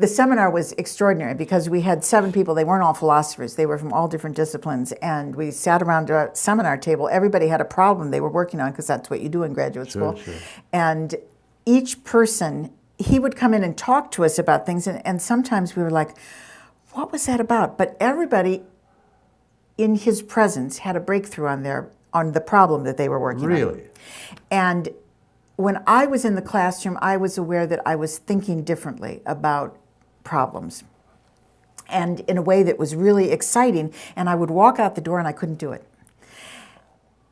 the seminar was extraordinary because we had 7 people. They weren't all philosophers. They were from all different disciplines. And we sat around a seminar table. Everybody had a problem they were working on because that's what you do in graduate school. Sure. And each person, he would come in and talk to us about things. And sometimes we were like, what was that about? But everybody in his presence had a breakthrough on the problem that they were working on. Really? And when I was in the classroom, I was aware that I was thinking differently about problems, and in a way that was really exciting. And I would walk out the door and I couldn't do it.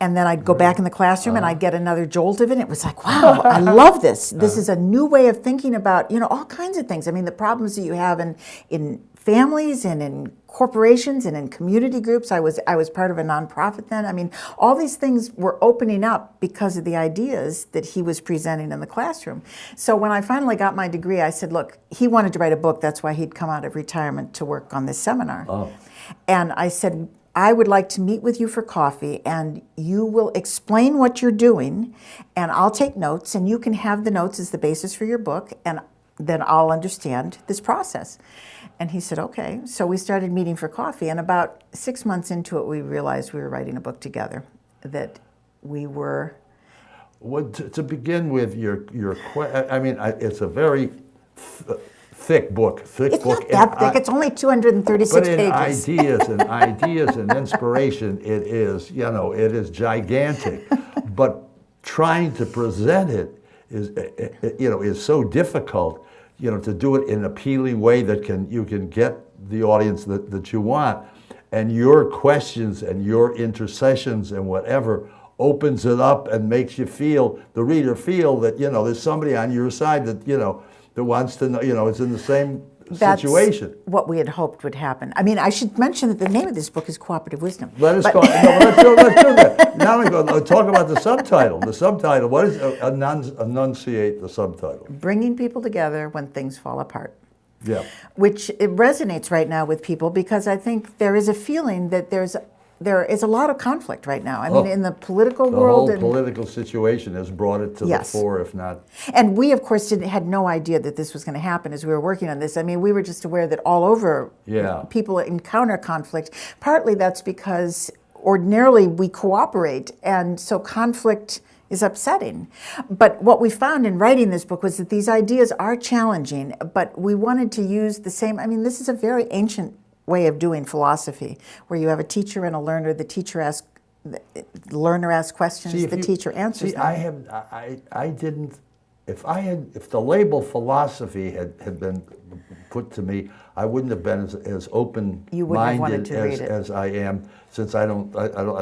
And then I'd go back in the classroom and I'd get another jolt of it. And it was like, wow, I love this. This is a new way of thinking about, all kinds of things. I mean, the problems that you have in families and in corporations and in community groups. I was part of a nonprofit then. I mean, all these things were opening up because of the ideas that he was presenting in the classroom. So when I finally got my degree, I said, look, he wanted to write a book. That's why he'd come out of retirement to work on this seminar. Oh. And I said, I would like to meet with you for coffee, and you will explain what you're doing, and I'll take notes, and you can have the notes as the basis for your book, and then I'll understand this process. And he said, okay. So we started meeting for coffee, and about 6 months into it, we realized we were writing a book together, that we were... Well, to begin with, it's a very thick book. It's not that thick. It's only 236 but in pages. ideas and inspiration, it is gigantic. But trying to present it is so difficult. To do it in an appealing way that you can get the audience that you want, and your questions and your intercessions and whatever opens it up and makes the reader feel that there's somebody on your side that wants to know, is in the same situation. That's what we had hoped would happen. I mean, I should mention that the name of this book is Cooperative Wisdom. Let's do that. Now we go talk about the subtitle. The subtitle, what is enunciate the subtitle? Bringing people together when things fall apart. Yeah. Which it resonates right now with people because I think there is a feeling that there is a lot of conflict right now. I mean, in the political world. The whole political situation has brought it to the fore, if not. And we, of course, had no idea that this was going to happen as we were working on this. I mean, we were just aware that all over people encounter conflict. Partly that's because ordinarily we cooperate, and so conflict is upsetting. But what we found in writing this book was that these ideas are challenging, but we wanted to use the same. I mean, this is a very ancient way of doing philosophy, where you have a teacher and a learner. The learner asks questions. The teacher answers them. If the label philosophy had been put to me, I wouldn't have been as open-minded as I am, since I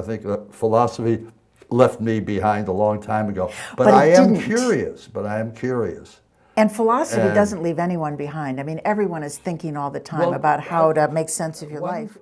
think philosophy left me behind a long time ago. But I am curious. And philosophy doesn't leave anyone behind. I mean, everyone is thinking all the time about how to make sense of your life.